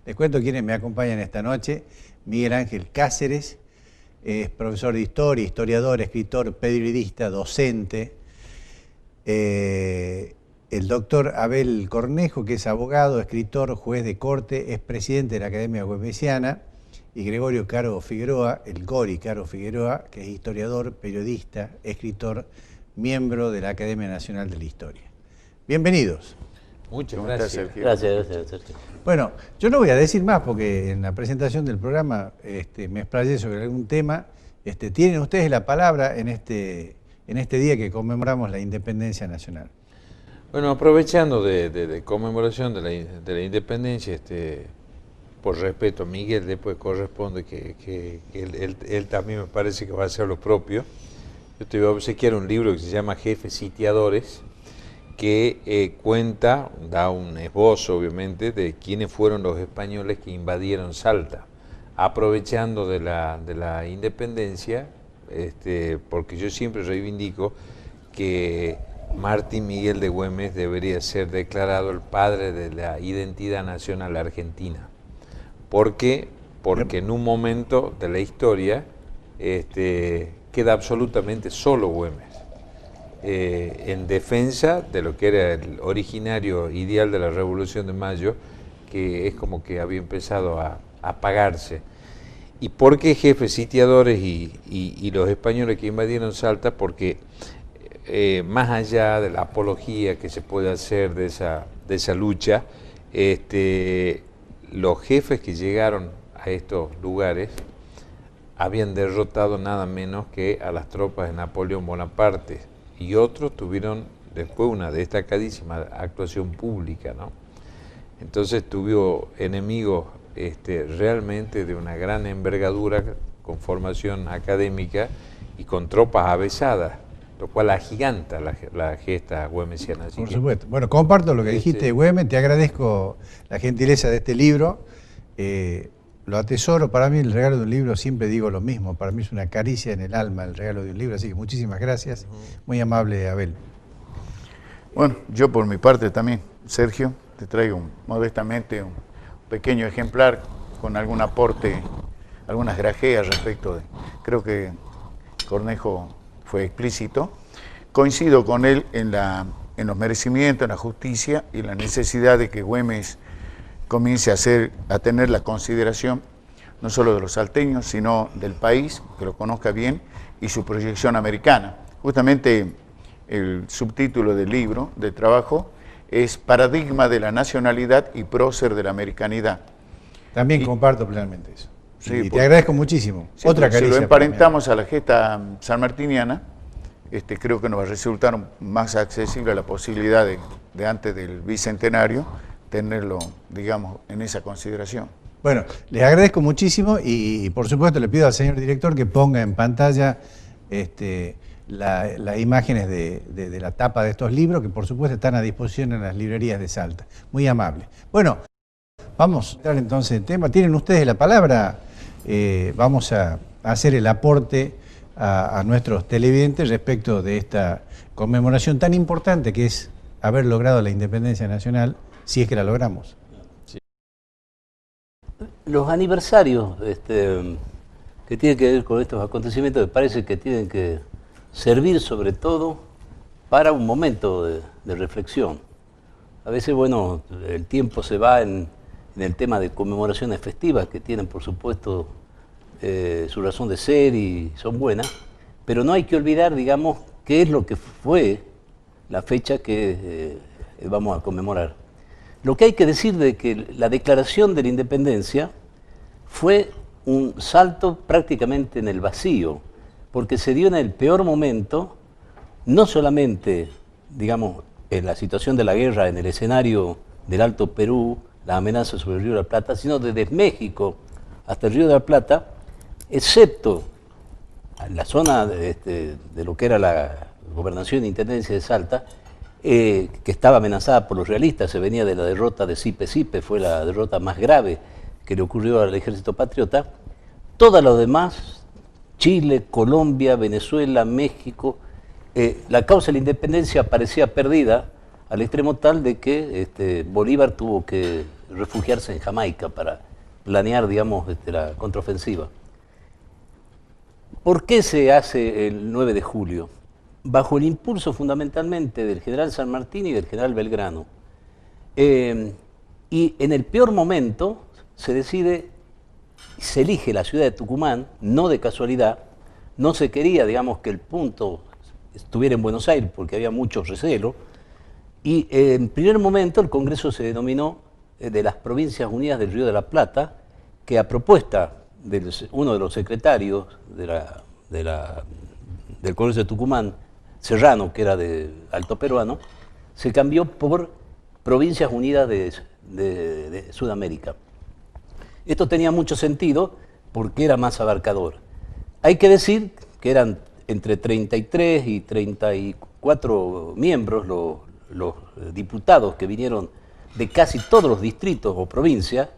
Les cuento quiénes me acompañan esta noche. Miguel Ángel Cáceres, es profesor de historia, historiador, escritor, periodista, docente. El doctor Abel Cornejo, que es abogado, escritor, juez de corte, es presidente de la Academia Güemesiana. Y Gregorio Caro Figueroa, el Gori Caro Figueroa, que es historiador, periodista, escritor, miembro de la Academia Nacional de la Historia. Bienvenidos. Muchas gracias. Sergio. Gracias, Sergio. Bueno, yo no voy a decir más porque en la presentación del programa me explayé sobre algún tema. Tienen ustedes la palabra en este día que conmemoramos la independencia nacional. Bueno, aprovechando de conmemoración de la independencia, por respeto a Miguel, después corresponde que él también me parece que va a hacer lo propio. Yo te voy a obsequiar un libro que se llama Jefes Sitiadores, que da un esbozo, obviamente, de quiénes fueron los españoles que invadieron Salta, aprovechando de la independencia, porque yo siempre reivindico que Martín Miguel de Güemes debería ser declarado el padre de la identidad nacional argentina. ¿Por qué? Porque en un momento de la historia queda absolutamente solo Güemes, en defensa de lo que era el originario ideal de la Revolución de Mayo, que es como que había empezado a apagarse. ¿Y por qué jefes sitiadores y los españoles que invadieron Salta? Porque más allá de la apología que se puede hacer de esa lucha, los jefes que llegaron a estos lugares habían derrotado nada menos que a las tropas de Napoleón Bonaparte, y otros tuvieron después una destacadísima actuación pública, ¿no? Entonces tuvo enemigos realmente de una gran envergadura, con formación académica y con tropas avesadas, lo cual agiganta la gesta güemesiana. Por supuesto. Bueno, comparto lo que dijiste de Güemes, te agradezco la gentileza de este libro, lo atesoro. Para mí el regalo de un libro, siempre digo lo mismo, para mí es una caricia en el alma el regalo de un libro, así que muchísimas gracias, muy amable Abel. Bueno, yo por mi parte también, Sergio, te traigo modestamente un pequeño ejemplar con algún aporte, algunas grajeas respecto de, creo que Cornejo fue explícito. Coincido con él en los merecimientos, en la justicia y en la necesidad de que Güemes comience a tener la consideración no solo de los salteños, sino del país, que lo conozca bien, y su proyección americana. Justamente el subtítulo del libro, de trabajo, es Paradigma de la nacionalidad y prócer de la americanidad. También comparto plenamente eso. Sí, y te agradezco muchísimo. Sí, otra caricia. Si lo emparentamos a la gesta sanmartiniana, creo que nos va a resultar más accesible la posibilidad de antes del bicentenario tenerlo, digamos, en esa consideración. Bueno, les agradezco muchísimo y por supuesto le pido al señor director que ponga en pantalla las imágenes de la tapa de estos libros, que por supuesto están a disposición en las librerías de Salta. Muy amable. Bueno, vamos a entrar entonces en tema. Tienen ustedes la palabra. Vamos a hacer el aporte a nuestros televidentes respecto de esta conmemoración tan importante que es haber logrado la independencia nacional, si es que la logramos. Sí. Los aniversarios que tienen que ver con estos acontecimientos me parece que tienen que servir sobre todo para un momento de reflexión. A veces, bueno, el tiempo se va en el tema de conmemoraciones festivas que tienen, por supuesto, su razón de ser y son buenas, pero no hay que olvidar, digamos, qué es lo que fue la fecha que vamos a conmemorar. Lo que hay que decir de que la declaración de la independencia fue un salto prácticamente en el vacío, porque se dio en el peor momento, no solamente, digamos, en la situación de la guerra, en el escenario del Alto Perú, la amenaza sobre el Río de la Plata, sino desde México hasta el Río de la Plata, excepto en la zona de lo que era la gobernación e intendencia de Salta, que estaba amenazada por los realistas. Se venía de la derrota de Sipe, fue la derrota más grave que le ocurrió al ejército patriota. Todas las demás, Chile, Colombia, Venezuela, México, la causa de la independencia parecía perdida al extremo tal de que Bolívar tuvo que refugiarse en Jamaica para planear, digamos, la contraofensiva. ¿Por qué se hace el 9 de julio? Bajo el impulso fundamentalmente del general San Martín y del general Belgrano. Y en el peor momento se elige la ciudad de Tucumán, no de casualidad. No se quería, digamos, que el punto estuviera en Buenos Aires porque había mucho recelo. Y en primer momento el Congreso se denominó de las Provincias Unidas del Río de la Plata, que a propuesta de uno de los secretarios del Congreso de Tucumán, Serrano, que era de alto peruano, se cambió por Provincias Unidas de Sudamérica. Esto tenía mucho sentido porque era más abarcador. Hay que decir que eran entre 33 y 34 miembros los diputados que vinieron de casi todos los distritos o provincias.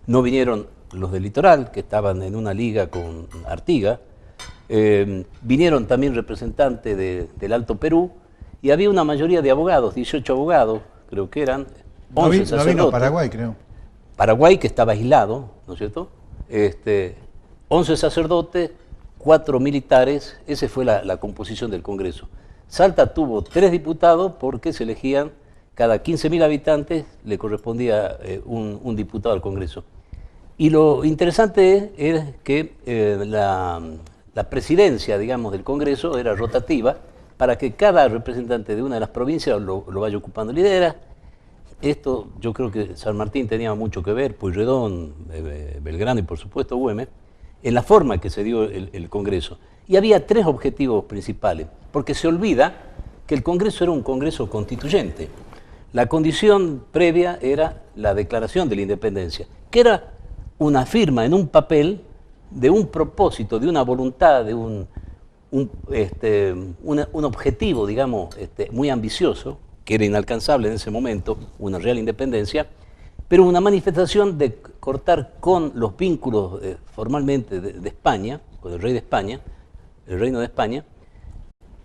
No vinieron los del litoral, que estaban en una liga con Artigas, vinieron también representantes del Alto Perú, y había una mayoría de abogados, 18 abogados, creo que eran, 11 sacerdotes. No vino Paraguay, creo. Paraguay, que estaba aislado, ¿no es cierto? 11 sacerdotes, 4 militares, esa fue la composición del Congreso. Salta tuvo 3 diputados porque se elegían, cada 15.000 habitantes le correspondía un diputado al Congreso. Y lo interesante es que la presidencia, digamos, del Congreso era rotativa para que cada representante de una de las provincias lo vaya ocupando. Lidera. Esto yo creo que San Martín tenía mucho que ver, Pueyrredón, Belgrano y por supuesto Güemes, en la forma que se dio el Congreso. Y había 3 objetivos principales, porque se olvida que el Congreso era un Congreso constituyente. La condición previa era la Declaración de la Independencia, que era una firma en un papel de un propósito, de una voluntad, de un objetivo, digamos, muy ambicioso, que era inalcanzable en ese momento, una real independencia, pero una manifestación de cortar con los vínculos formalmente de España, con el rey de España, el reino de España,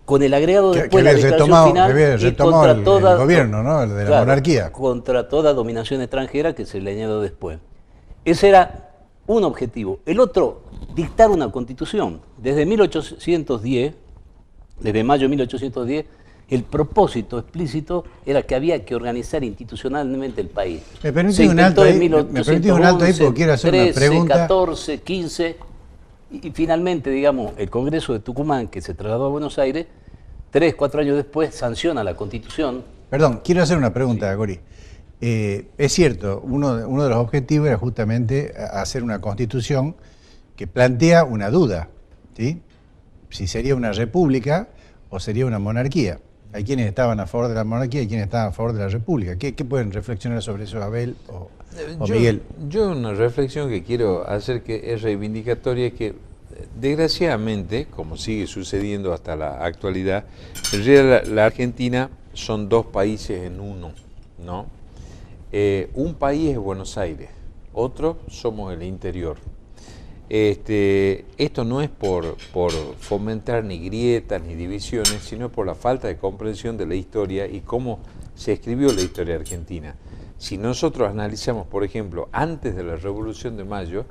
con el agregado después de la declaración final y contra toda el gobierno, ¿no? El de la monarquía. Contra toda dominación extranjera que se le añadió después. Ese era un objetivo. El otro, dictar una constitución. Desde 1810, desde mayo de 1810, el propósito explícito era que había que organizar institucionalmente el país. ¿Me permitís un alto ahí? ¿Me permitís un alto ahí porque quiero hacer 13, una pregunta? 14, 15, y finalmente, digamos, el Congreso de Tucumán, que se trasladó a Buenos Aires, 3, 4 años después sanciona la Constitución. Perdón, quiero hacer una pregunta, Gori. Es cierto, uno de los objetivos era justamente hacer una constitución que plantea una duda, ¿sí? Si sería una república o sería una monarquía. Hay quienes estaban a favor de la monarquía y quienes estaban a favor de la república. ¿Qué pueden reflexionar sobre eso, Abel o Miguel? Yo una reflexión que quiero hacer que es reivindicatoria es que desgraciadamente, como sigue sucediendo hasta la actualidad, en realidad la Argentina son 2 países en uno, ¿no? Un país es Buenos Aires, otro somos el interior. Esto no es por fomentar ni grietas ni divisiones, sino por la falta de comprensión de la historia y cómo se escribió la historia argentina. Si nosotros analizamos, por ejemplo, antes de la Revolución de Mayo,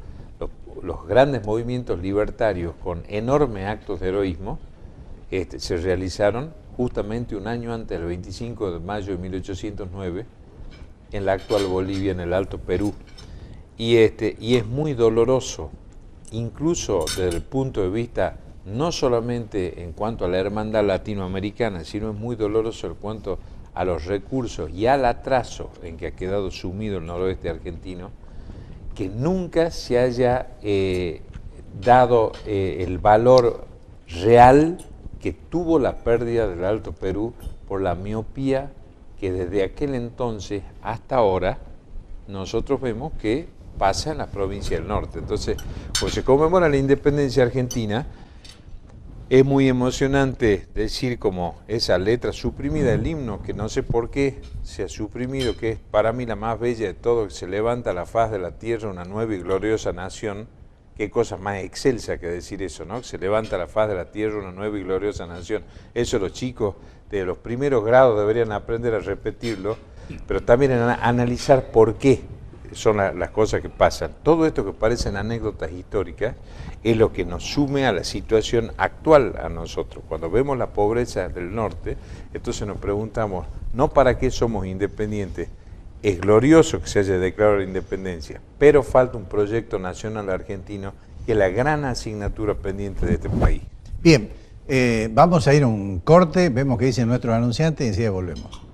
los grandes movimientos libertarios con enormes actos de heroísmo se realizaron justamente un año antes del 25 de mayo de 1809 en la actual Bolivia, en el Alto Perú. Y es muy doloroso, incluso desde el punto de vista no solamente en cuanto a la hermandad latinoamericana, sino es muy doloroso en cuanto a los recursos y al atraso en que ha quedado sumido el noroeste argentino, que nunca se haya dado el valor real que tuvo la pérdida del Alto Perú por la miopía que desde aquel entonces hasta ahora nosotros vemos que pasa en las provincias del norte. Entonces, pues se conmemora la independencia argentina, es muy emocionante decir como esa letra suprimida del himno, que no sé por qué se ha suprimido, que es para mí la más bella de todo, que se levanta la faz de la tierra una nueva y gloriosa nación. Qué cosa más excelsa que decir eso, ¿no? Que se levanta la faz de la tierra una nueva y gloriosa nación. Eso los chicos de los primeros grados deberían aprender a repetirlo, pero también a analizar por qué. son las cosas que pasan. Todo esto que parecen anécdotas históricas es lo que nos sume a la situación actual a nosotros. Cuando vemos la pobreza del norte, entonces nos preguntamos, no para qué somos independientes. Es glorioso que se haya declarado la independencia, pero falta un proyecto nacional argentino que es la gran asignatura pendiente de este país. Bien, vamos a ir a un corte, vemos qué dicen nuestros anunciantes y enseguida volvemos.